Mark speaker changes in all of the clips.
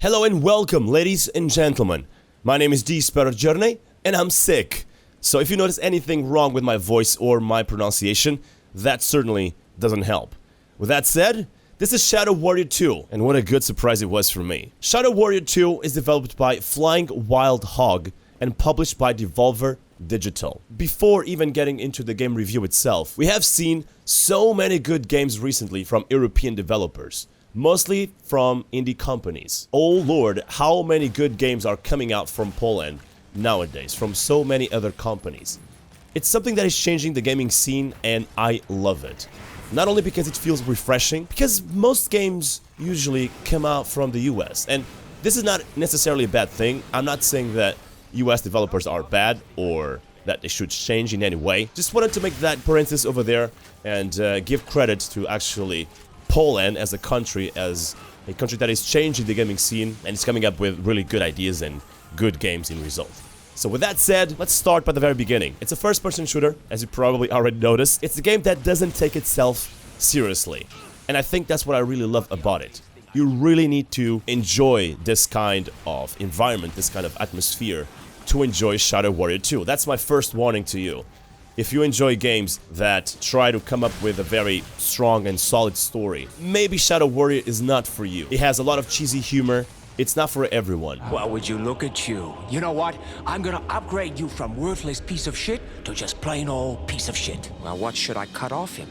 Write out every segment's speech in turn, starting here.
Speaker 1: Hello and welcome, ladies and gentlemen. My name is TheSparrowsJourney, and I'm sick. So if you notice anything wrong with my voice or my pronunciation, that certainly doesn't help. With that said, this is Shadow Warrior 2, and what a good surprise it was for me. Shadow Warrior 2 is developed by Flying Wild Hog and published by Devolver Digital. Before even getting into the game review itself, we have seen so many good games recently from European developers. Mostly from indie companies. Oh lord, how many good games are coming out from Poland nowadays, from so many other companies. It's something that is changing the gaming scene, and I love it. Not only because it feels refreshing, because most games usually come out from the US, and this is not necessarily a bad thing. I'm not saying that US developers are bad or that they should change in any way. Just wanted to make that parenthesis over there and give credit to actually Poland as a country that is changing the gaming scene and is coming up with really good ideas and good games in result. So with that said, let's start by the very beginning. It's a first-person shooter, as you probably already noticed. It's a game that doesn't take itself seriously, and I think that's what I really love about it. You really need to enjoy this kind of environment, this kind of atmosphere, to enjoy Shadow Warrior 2. That's my first warning to you. If you enjoy games that try to come up with a very strong and solid story, maybe Shadow Warrior is not for you. It has a lot of cheesy humor. It's not for everyone.
Speaker 2: Well, would you look at you? You know what? I'm gonna upgrade you from worthless piece of shit to just plain old piece of shit. Well, what should I cut off him?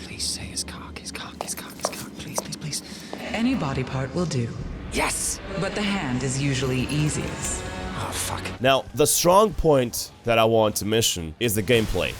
Speaker 2: Please say his cock, his cock, his cock, his cock. Please, please, please.
Speaker 3: Any body part will do.
Speaker 2: Yes!
Speaker 3: But the hand is usually easiest.
Speaker 2: Oh, fuck.
Speaker 1: Now, the strong point that I want to mention is the gameplay.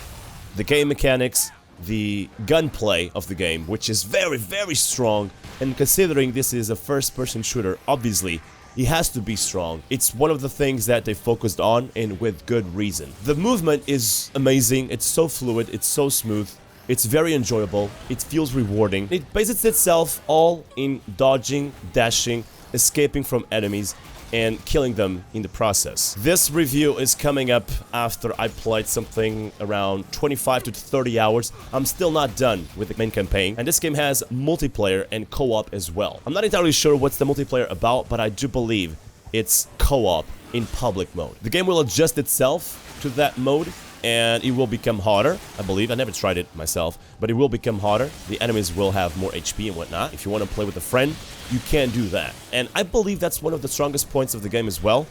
Speaker 1: The game mechanics, the gunplay of the game, which is very, very strong. And considering this is a first-person shooter, obviously, it has to be strong. It's one of the things that they focused on, and with good reason. The movement is amazing. It's so fluid. It's so smooth. It's very enjoyable. It feels rewarding. It bases itself all in dodging, dashing, escaping from enemies, and killing them in the process. This review is coming up after I played something around 25 to 30 hours. I'm still not done with the main campaign, and this game has multiplayer and co-op as well. I'm not entirely sure what's the multiplayer about, but I do believe it's co-op in public mode. The game will adjust itself to that mode, and it will become harder, I believe. I never tried it myself, but it will become harder. The enemies will have more HP and whatnot. If you want to play with a friend, you can do that. And I believe that's one of the strongest points of the game as well.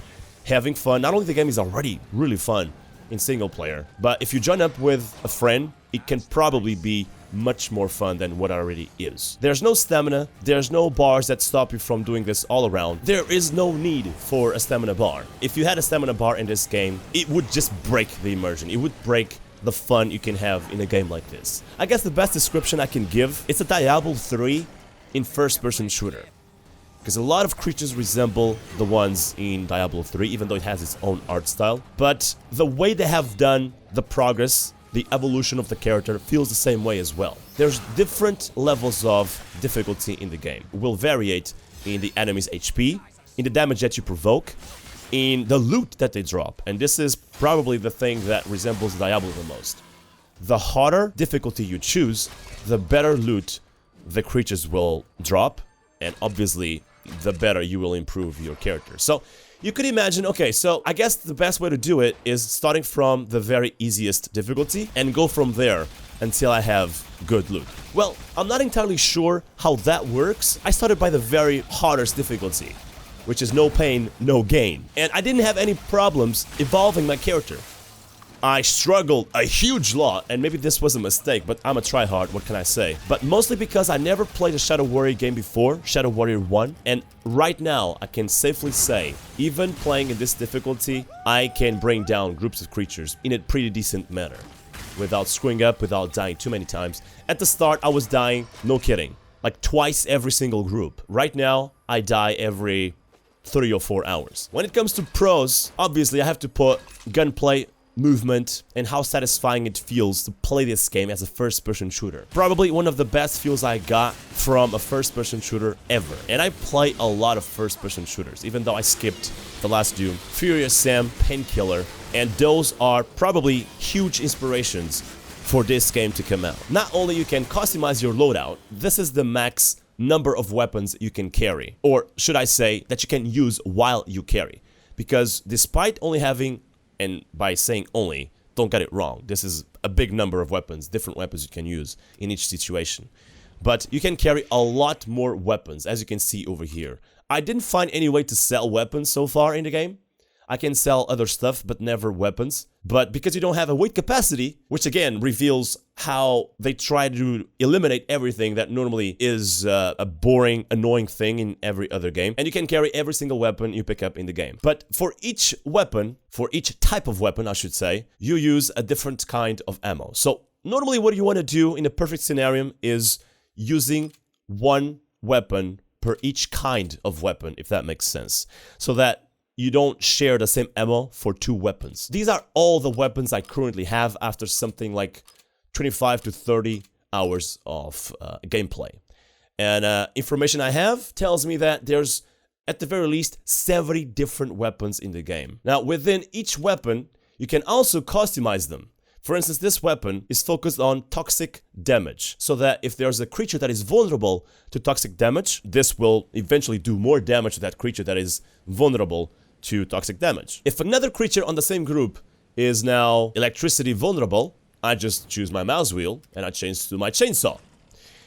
Speaker 1: Having fun. Not only the game is already really fun in single player, but if you join up with a friend, it can probably be much more fun than what it already is. There's no stamina, there's no bars that stop you from doing this all around. There is no need for a stamina bar. If you had a stamina bar in this game, it would just break the immersion. It would break the fun you can have in a game like this. I guess the best description I can give, it's a Diablo 3 in first-person shooter. Because a lot of creatures resemble the ones in Diablo 3, even though it has its own art style. But the way they have done the progress, the evolution of the character feels the same way as well. There's different levels of difficulty in the game. It will variate in the enemy's HP, in the damage that you provoke, in the loot that they drop. And this is probably the thing that resembles Diablo the most. The harder difficulty you choose, the better loot the creatures will drop, and obviously the better you will improve your character. So you could imagine, okay, so I guess the best way to do it is starting from the very easiest difficulty and go from there until I have good loot. Well, I'm not entirely sure how that works. I started by the very hardest difficulty, which is no pain, no gain. And I didn't have any problems evolving my character. I struggled a huge lot, and maybe this was a mistake, but I'm a tryhard, what can I say? But mostly because I never played a Shadow Warrior game before, Shadow Warrior 1, and right now I can safely say, even playing in this difficulty, I can bring down groups of creatures in a pretty decent manner, without screwing up, without dying too many times. At the start, I was dying, no kidding, like twice every single group. Right now, I die every 3 or 4 hours. When it comes to pros, obviously I have to put gunplay, movement, and how satisfying it feels to play this game as a first-person shooter. Probably one of the best feels I got from a first-person shooter ever. And I play a lot of first-person shooters, even though I skipped The Last Doom, Furious Sam, Painkiller, and those are probably huge inspirations for this game to come out. Not only you can customize your loadout, this is the max number of weapons you can carry. Or should I say that you can use while you carry. Because despite only having, and by saying only, don't get it wrong, this is a big number of weapons, different weapons you can use in each situation. But you can carry a lot more weapons, as you can see over here. I didn't find any way to sell weapons so far in the game. I can sell other stuff, but never weapons. But because you don't have a weight capacity, which again reveals how they try to eliminate everything that normally is a boring, annoying thing in every other game. And you can carry every single weapon you pick up in the game. But for each weapon, for each type of weapon, I should say, you use a different kind of ammo. So normally what you want to do in a perfect scenario is using one weapon per each kind of weapon, if that makes sense. So that you don't share the same ammo for two weapons. These are all the weapons I currently have after something like 25 to 30 hours of gameplay. And information I have tells me that there's, at the very least, 70 different weapons in the game. Now, within each weapon, you can also customize them. For instance, this weapon is focused on toxic damage, so that if there's a creature that is vulnerable to toxic damage, this will eventually do more damage to that creature that is vulnerable to toxic damage. If another creature on the same group is now electricity vulnerable, I just choose my mouse wheel and I change to my chainsaw,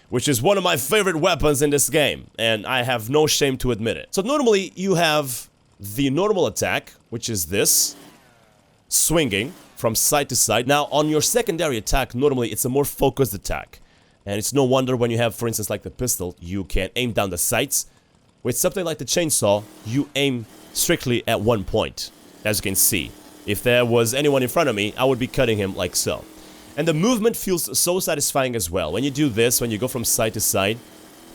Speaker 1: which is one of my favorite weapons in this game, and I have no shame to admit it. So normally you have the normal attack, which is this, swinging from side to side. Now on your secondary attack, normally it's a more focused attack. And it's no wonder when you have, for instance, like the pistol, you can aim down the sights. With something like the chainsaw, you aim strictly at one point, as you can see. If there was anyone in front of me, I would be cutting him like so. And the movement feels so satisfying as well. When you do this, when you go from side to side,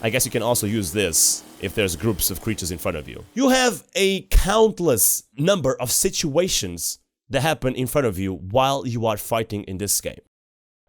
Speaker 1: I guess you can also use this if there's groups of creatures in front of you. You have a countless number of situations that happen in front of you while you are fighting in this game.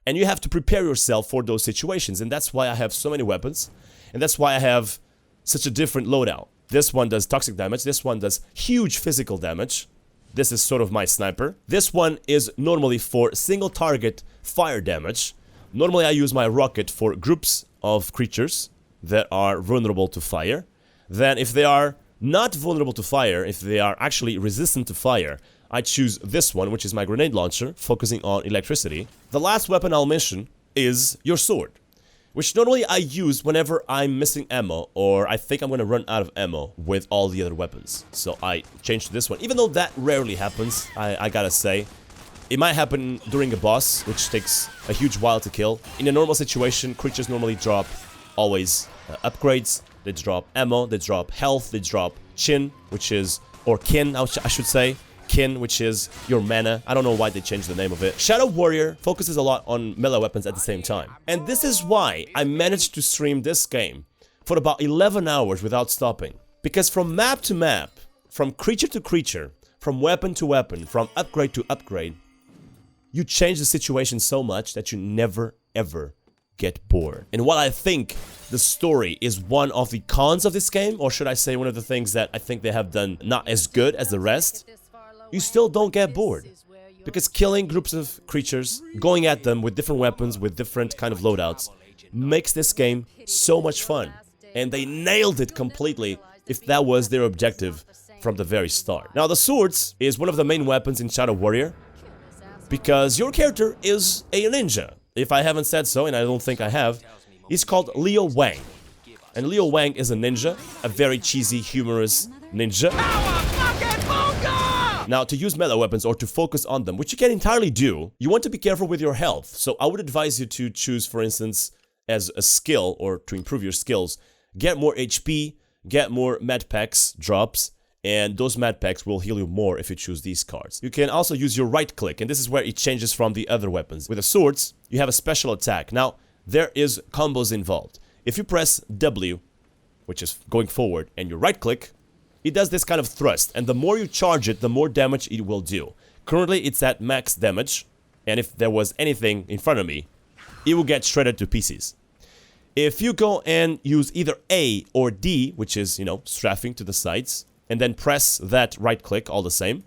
Speaker 1: And you have to prepare yourself for those situations, and that's why I have so many weapons, and that's why I have such a different loadout. This one does toxic damage, this one does huge physical damage. This is sort of my sniper. This one is normally for single target fire damage. Normally I use my rocket for groups of creatures that are vulnerable to fire. Then if they are not vulnerable to fire, if they are actually resistant to fire, I choose this one, which is my grenade launcher, focusing on electricity. The last weapon I'll mention is your sword, which normally I use whenever I'm missing ammo or I think I'm gonna run out of ammo with all the other weapons. So I change to this one, even though that rarely happens, I gotta say. It might happen during a boss, which takes a huge while to kill. In a normal situation, creatures normally drop always upgrades, they drop ammo, they drop health, they drop chin, which is, or kin, I should say. Kin, which is your mana. I don't know why they changed the name of it. Shadow Warrior focuses a lot on melee weapons at the same time. And this is why I managed to stream this game for about 11 hours without stopping. Because from map to map, from creature to creature, from weapon to weapon, from upgrade to upgrade, you change the situation so much that you never ever get bored. And while I think the story is one of the cons of this game, or should I say one of the things that I think they have done not as good as the rest, you still don't get bored. Because killing groups of creatures, going at them with different weapons, with different kind of loadouts, makes this game so much fun. And they nailed it completely if that was their objective from the very start. Now the swords is one of the main weapons in Shadow Warrior, because your character is a ninja. If I haven't said so, and I don't think I have, he's called Lo Wang. And Lo Wang is a ninja, a very cheesy, humorous ninja. Now, to use melee weapons or to focus on them, which you can entirely do, you want to be careful with your health. So I would advise you to choose, for instance, as a skill, or to improve your skills, get more HP, get more med packs, drops, and those med packs will heal you more if you choose these cards. You can also use your right click, and this is where it changes from the other weapons. With the swords, you have a special attack. Now, there is combos involved. If you press W, which is going forward, and you right click, it does this kind of thrust, and the more you charge it, the more damage it will do. Currently, it's at max damage, and if there was anything in front of me, it will get shredded to pieces. If you go and use either A or D, which is, strafing to the sides, and then press that right click all the same,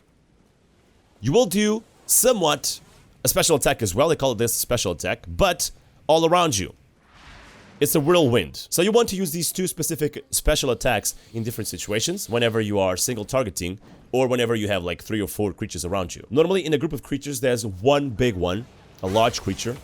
Speaker 1: you will do somewhat a special attack as well. They call it this special attack, but all around you. it's a whirlwind. So you want to use these two specific special attacks in different situations, whenever you are single targeting, or whenever you have like 3 or 4 creatures around you. Normally in a group of creatures, there's one big one, a large creature,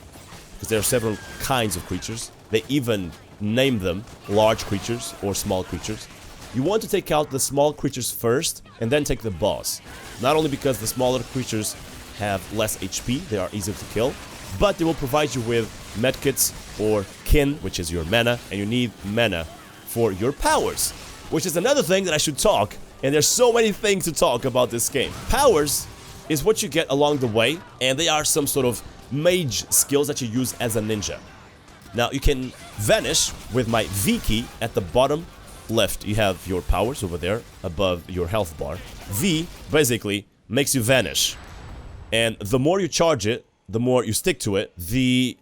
Speaker 1: because there are several kinds of creatures. They even name them large creatures or small creatures. You want to take out the small creatures first, and then take the boss. Not only because the smaller creatures have less HP, they are easier to kill, but they will provide you with medkits or kin, which is your mana, and you need mana for your powers, which is another thing that I should talk, and there's so many things to talk about this game. Powers is what you get along the way, and they are some sort of mage skills that you use as a ninja. Now, you can vanish with my V key at the bottom left. You have your powers over there above your health bar. V basically makes you vanish, and the more you charge it, the more you stick to it, the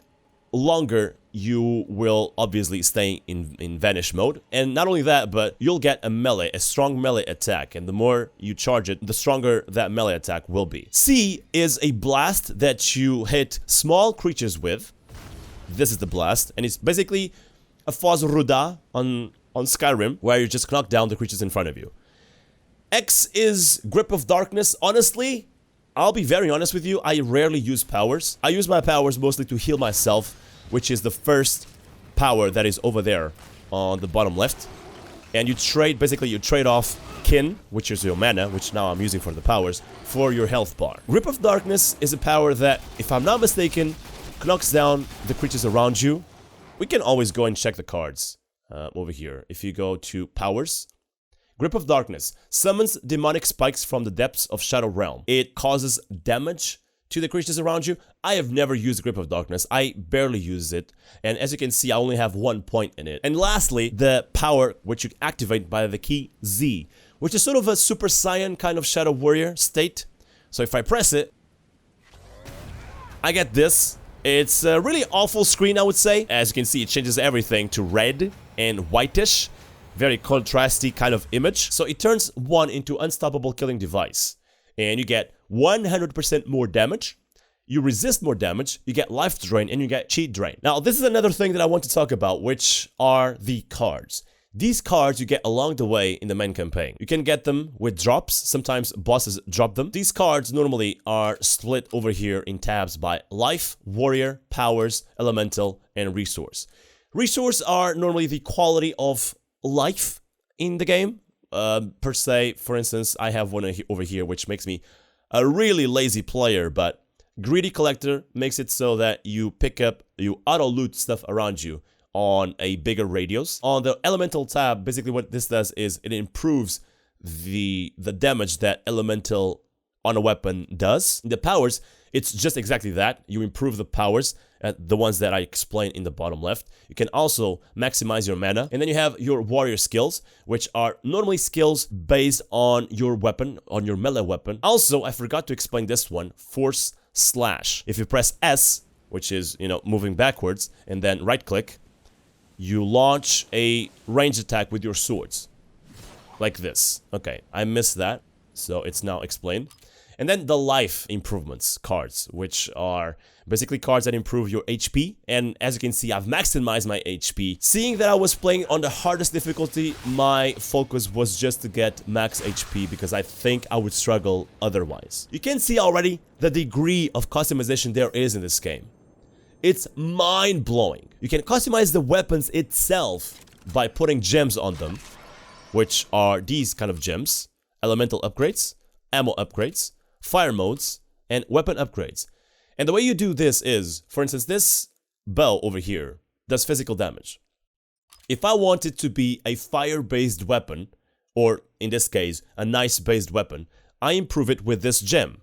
Speaker 1: longer you will obviously stay in vanish mode. And not only that, but you'll get a melee, a strong melee attack, and the more you charge it, the stronger that melee attack will be. C is a blast that you hit small creatures with. This is the blast, and it's basically a Faz Ruda on Skyrim, where you just knock down the creatures in front of you. X is Grip of Darkness. Honestly, I'll be very honest with you, I rarely use powers. I use my powers mostly to heal myself, which is the first power that is over there on the bottom left. And you trade, basically you trade off kin, which is your mana, which now I'm using for the powers, for your health bar. Grip of Darkness is a power that, if I'm not mistaken, knocks down the creatures around you. We can always go and check the cards over here. If you go to powers, Grip of Darkness summons demonic spikes from the depths of Shadow Realm. It causes damage to the creatures around you. I have never used Grip of Darkness. I barely use it. And as you can see, I only have 1 point in it. And lastly, the power which you activate by the key Z, which is sort of a Super Saiyan kind of Shadow Warrior state. So if I press it, I get this. It's a really awful screen, I would say. As you can see, it changes everything to red and whitish. Very contrasty kind of image. So it turns 1 into unstoppable killing device. And you get 100% more damage. You resist more damage. You get life drain and you get cheat drain. Now, this is another thing that I want to talk about, which are the cards. These cards you get along the way in the main campaign. You can get them with drops. Sometimes bosses drop them. These cards normally are split over here in tabs by life, warrior, powers, elemental, and resource. Resource are normally the quality of life in the game. Per se, for instance, I have one over here which makes me a really lazy player, but Greedy Collector makes it so that you pick up, you auto-loot stuff around you on a bigger radius. On the elemental tab, basically what this does is it improves the damage that elemental on a weapon does. The powers, it's just exactly that. You improve the powers, the ones that I explained in the bottom left. You can also maximize your mana. And then you have your warrior skills, which are normally skills based on your weapon, on your melee weapon. Also, I forgot to explain this one, Force Slash. If you press S, which is, moving backwards, and then right click, you launch a ranged attack with your swords. Like this. Okay, I missed that, so it's now explained. And then the life improvements cards, which are basically cards that improve your HP. And as you can see, I've maximized my HP. Seeing that I was playing on the hardest difficulty, my focus was just to get max HP because I think I would struggle otherwise. You can see already the degree of customization there is in this game. It's mind-blowing. You can customize the weapons itself by putting gems on them, which are these kind of gems: elemental upgrades, ammo upgrades, fire modes, and weapon upgrades. And the way you do this is, for instance, this bow over here does physical damage. If I want it to be a fire-based weapon, or in this case, a nice-based weapon, I improve it with this gem.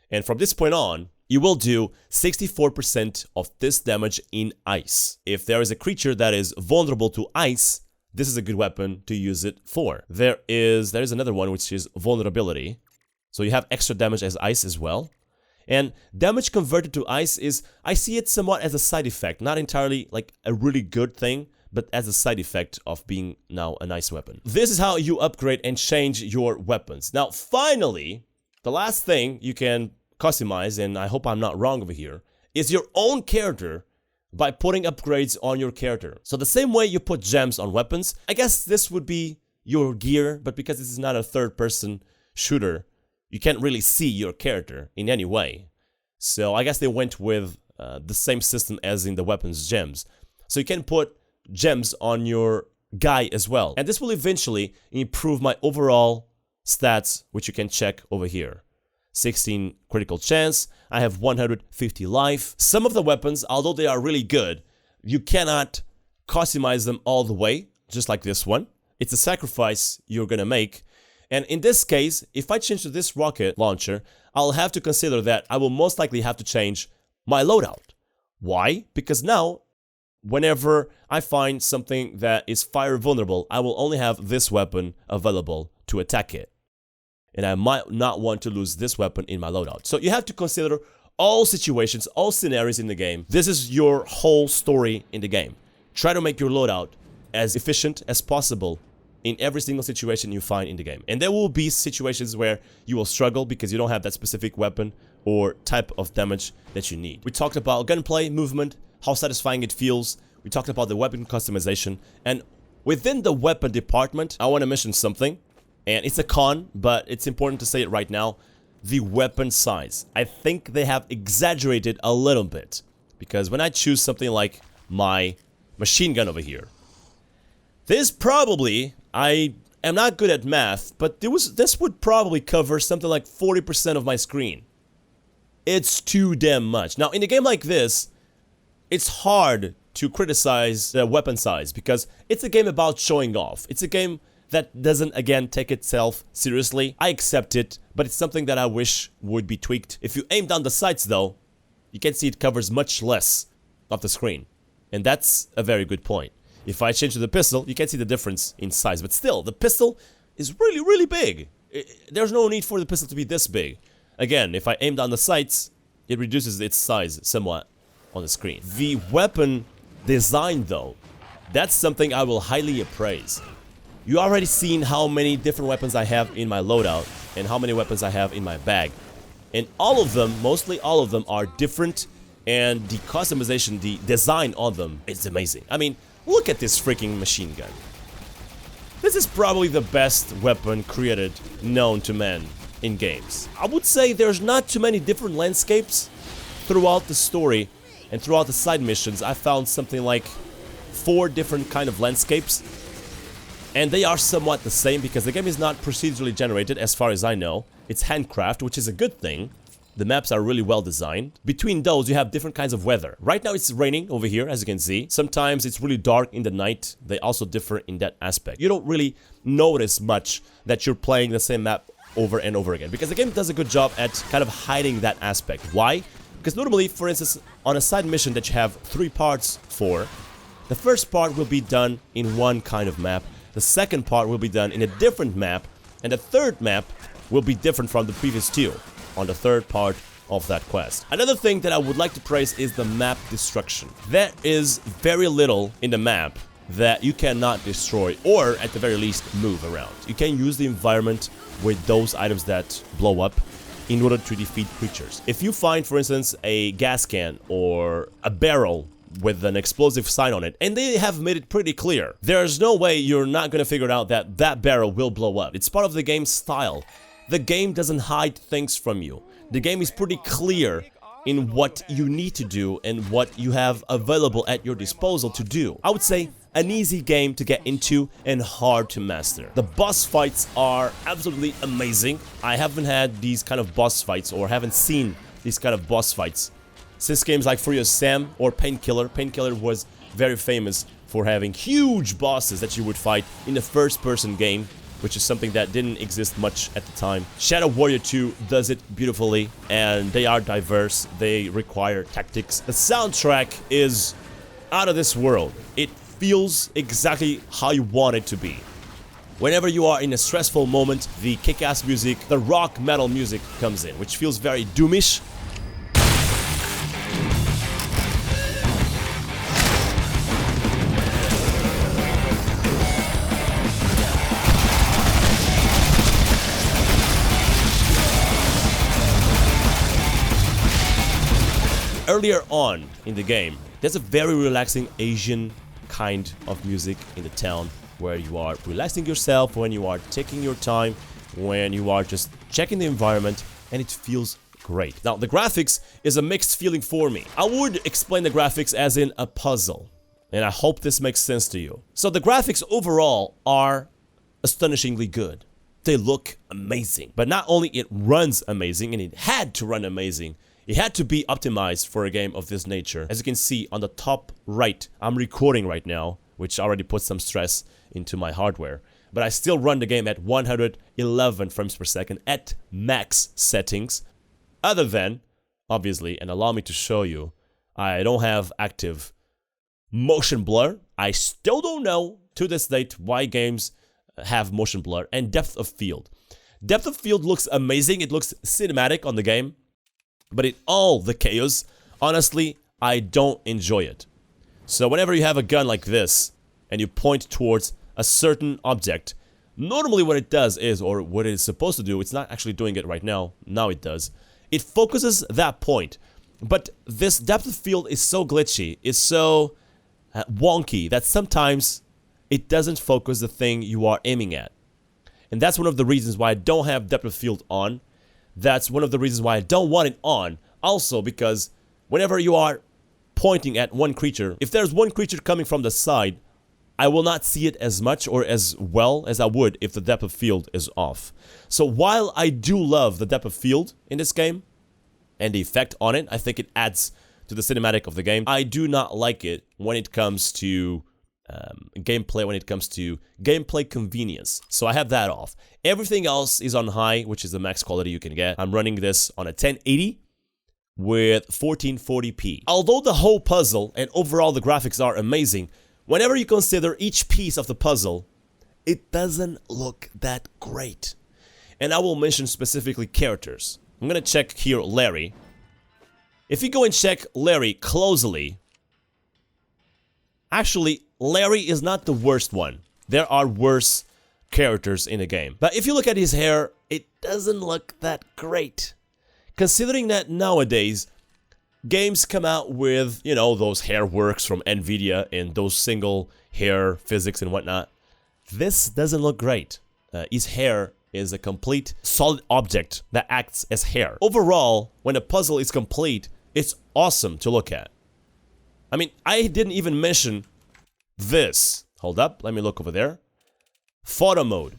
Speaker 1: And from this point on, you will do 64% of this damage in ice. If there is a creature that is vulnerable to ice, this is a good weapon to use it for. There is another one which is vulnerability. So you have extra damage as ice as well. And damage converted to ice is, I see it somewhat as a side effect, not entirely like a really good thing, but as a side effect of being now a nice weapon. This is how you upgrade and change your weapons. Now, finally, the last thing you can customize, and I hope I'm not wrong over here, is your own character by putting upgrades on your character. So the same way you put gems on weapons, I guess this would be your gear, but because this is not a third-person shooter, you can't really see your character in any way. So I guess they went with the same system as in the weapons gems. So you can put gems on your guy as well. And this will eventually improve my overall stats, which you can check over here. 16 critical chance, I have 150 life. Some of the weapons, although they are really good, you cannot customize them all the way, just like this one. It's a sacrifice you're gonna make. And in this case, if I change to this rocket launcher, I'll have to consider that I will most likely have to change my loadout. Why? Because now, whenever I find something that is fire vulnerable, I will only have this weapon available to attack it. And I might not want to lose this weapon in my loadout. So you have to consider all situations, all scenarios in the game. This is your whole story in the game. Try to make your loadout as efficient as possible in every single situation you find in the game. And there will be situations where you will struggle because you don't have that specific weapon or type of damage that you need. We talked about gunplay, movement, how satisfying it feels. We talked about the weapon customization. And within the weapon department, I want to mention something. And it's a con, but it's important to say it right now. The weapon size. I think they have exaggerated a little bit. Because when I choose something like my machine gun over here, this probably, I am not good at math, but this would probably cover something like 40% of my screen. It's too damn much. Now, in a game like this, it's hard to criticize the weapon size because it's a game about showing off. It's a game that doesn't, again, take itself seriously. I accept it, but it's something that I wish would be tweaked. If you aim down the sights, though, you can see it covers much less of the screen. And that's a very good point. If I change to the pistol, you can see the difference in size. But still, the pistol is really, really big. There's no need for the pistol to be this big. Again, if I aim down the sights, it reduces its size somewhat on the screen. The weapon design, though, that's something I will highly appraise. You already seen how many different weapons I have in my loadout and how many weapons I have in my bag. And all of them, mostly all of them, are different, and the customization, the design on them is amazing. I mean, look at this freaking machine gun. This is probably the best weapon created known to man in games. I would say there's not too many different landscapes throughout the story and throughout the side missions. I found something like 4 different kind of landscapes. And they are somewhat the same because the game is not procedurally generated as far as I know. It's handcraft, which is a good thing. The maps are really well designed. Between those, you have different kinds of weather. Right now it's raining over here, as you can see. Sometimes it's really dark in the night. They also differ in that aspect. You don't really notice much that you're playing the same map over and over again because the game does a good job at kind of hiding that aspect. Why? Because notably, for instance, on a side mission that you have 3 parts for, the first part will be done in one kind of map. The second part will be done in a different map, and the third map will be different from the previous 2 on the third part of that quest. Another thing that I would like to praise is the map destruction. There is very little in the map that you cannot destroy or at the very least move around. You can use the environment with those items that blow up in order to defeat creatures. If you find, for instance, a gas can or a barrel with an explosive sign on it, and they have made it pretty clear, there's no way you're not gonna figure out that that barrel will blow up. It's part of the game's style. The game doesn't hide things from you. The game is pretty clear in what you need to do and what you have available at your disposal to do. I would say an easy game to get into and hard to master. The boss fights are absolutely amazing. I haven't had these kind of boss fights or haven't seen these kind of boss fights since games like Furious Sam or Painkiller. Painkiller was very famous for having huge bosses that you would fight in the first-person game, which is something that didn't exist much at the time. Shadow Warrior 2 does it beautifully, and they are diverse, they require tactics. The soundtrack is out of this world. It feels exactly how you want it to be. Whenever you are in a stressful moment, the kick-ass music, the rock metal music comes in, which feels very doomish. Earlier on in the game, There's a very relaxing Asian kind of music in the town where you are relaxing yourself, when you are taking your time, when you are just checking the environment, and it feels great. Now, the graphics is a mixed feeling for me. I would explain the graphics as in a puzzle, and I hope this makes sense to you. So the graphics overall are astonishingly good. They look amazing, but not only it runs amazing, and it had to run amazing, it had to be optimized for a game of this nature. As you can see on the top right, I'm recording right now, which already puts some stress into my hardware. But I still run the game at 111 frames per second at max settings. Other than, obviously, and allow me to show you, I don't have active motion blur. I still don't know to this date why games have motion blur, and depth of field. Depth of field looks amazing. It looks cinematic on the game. But in all the chaos, honestly, I don't enjoy it. So whenever you have a gun like this, and you point towards a certain object, normally what it does is, or what it is supposed to do, it's not actually doing it right now, now it does, it focuses that point. But this depth of field is so glitchy, it's so wonky, that sometimes it doesn't focus the thing you are aiming at. And that's one of the reasons why I don't have depth of field on. That's one of the reasons why I don't want it on. Also because whenever you are pointing at one creature, if there's one creature coming from the side, I will not see it as much or as well as I would if the depth of field is off. So while I do love the depth of field in this game, and the effect on it, I think it adds to the cinematic of the game, I do not like it when it comes to gameplay, when it comes to gameplay convenience. So I have that off. Everything else is on high, which is the max quality you can get. I'm running this on a 1080 with 1440p. Although the whole puzzle and overall the graphics are amazing, whenever you consider each piece of the puzzle, it doesn't look that great. And I will mention specifically characters. I'm gonna check here Larry. If you go and check Larry closely, actually, Larry is not the worst one. There are worse characters in the game. But if you look at his hair, it doesn't look that great. Considering that nowadays, games come out with, you know, those hair works from Nvidia and those single hair physics and whatnot. This doesn't look great. His hair is a complete solid object that acts as hair. Overall, when a puzzle is complete, it's awesome to look at. I mean, I didn't even mention this. Hold up, let me look over there. Photo mode.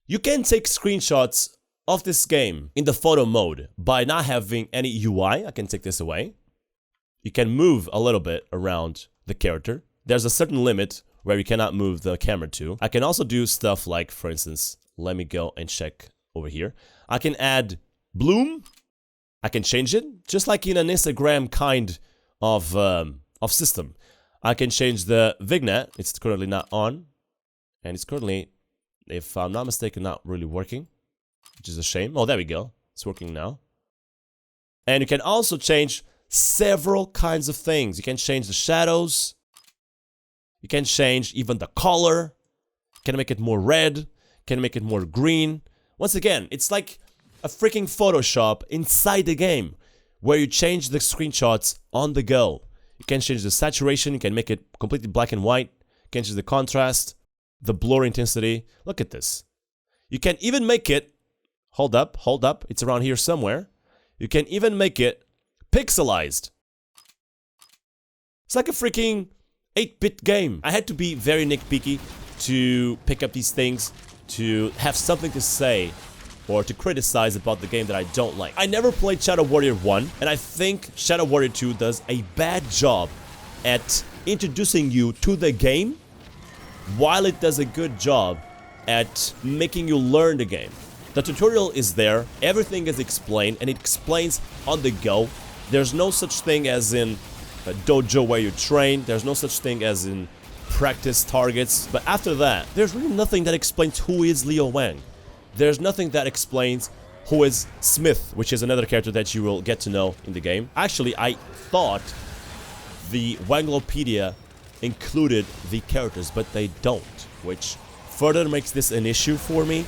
Speaker 1: You can take screenshots of this game in the photo mode by not having any UI. I can take this away. You can move a little bit around the character. There's a certain limit where you cannot move the camera to. I can also do stuff like, for instance, let me go and check over here. I can add bloom. I can change it, just like in an Instagram kind of system. I can change the vignette. It's currently not on. And it's currently, if I'm not mistaken, not really working, which is a shame. Oh, there we go. It's working now. And you can also change several kinds of things. You can change the shadows. You can change even the color. Can make it more red. Can make it more green. Once again, it's like a freaking Photoshop inside the game, where you change the screenshots on the go. You can change the saturation. You can make it completely black and white. You can change the contrast, the blur intensity. Look at this. You can even make it, hold up, it's around here somewhere. You can even make it pixelized. It's like a freaking 8-bit game. I had to be very nitpicky to pick up these things, to have something to say or to criticize about the game that I don't like. I never played Shadow Warrior 1, and I think Shadow Warrior 2 does a bad job at introducing you to the game, while it does a good job at making you learn the game. The tutorial is there, everything is explained, and it explains on the go. There's no such thing as in a dojo where you train, there's no such thing as in practice targets, but after that, there's really nothing that explains who is Lo Wang. There's nothing that explains who is Smith, which is another character that you will get to know in the game. Actually, I thought the Wanglopedia included the characters, but they don't, which further makes this an issue for me.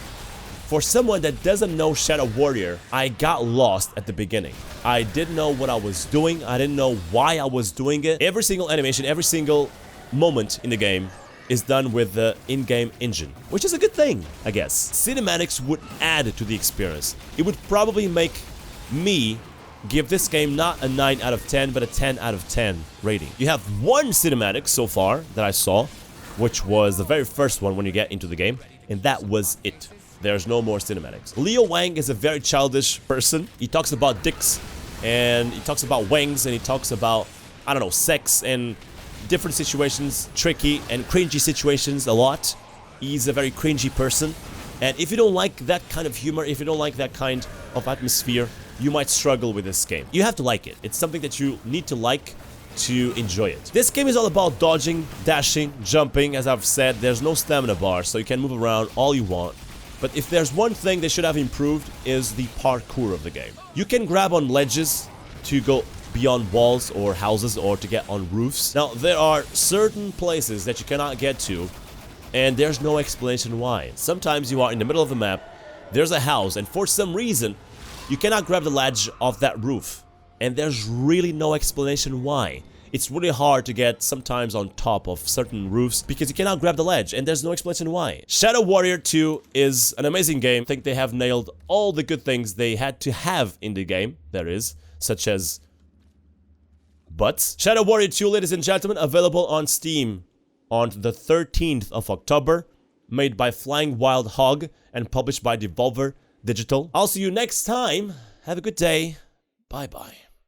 Speaker 1: For someone that doesn't know Shadow Warrior, I got lost at the beginning. I didn't know what I was doing. I didn't know why I was doing it. Every single animation, every single moment in the game is done with the in-game engine, which is a good thing, I guess. Cinematics would add to the experience. It would probably make me give this game not a 9 out of 10, but a 10 out of 10 rating. You have one cinematic so far that I saw, which was the very first one when you get into the game, and that was it. There's no more cinematics. Lo Wang is a very childish person. He talks about dicks, and he talks about wangs, and he talks about, I don't know, sex and different situations, tricky and cringy situations a lot. He's a very cringy person, and if you don't like that kind of humor, if you don't like that kind of atmosphere, you might struggle with this game. You have to like it. It's something that you need to like to enjoy it. This game is all about dodging, dashing, jumping. As I've said, there's no stamina bar, so you can move around all you want. But if there's one thing they should have improved, is the parkour of the game. You can grab on ledges to go beyond walls or houses, or to get on roofs. Now, there are certain places that you cannot get to, and there's no explanation why. Sometimes you are in the middle of the map, there's a house, and for some reason, you cannot grab the ledge of that roof. And there's really no explanation why. It's really hard to get sometimes on top of certain roofs because you cannot grab the ledge, and there's no explanation why. Shadow Warrior 2 is an amazing game. I think they have nailed all the good things they had to have in the game, there is, such as butts. Shadow Warrior 2, ladies and gentlemen, available on Steam on the 13th of October, made by Flying Wild Hog and published by Devolver Digital. I'll see you next time. Have a good day. Bye-bye.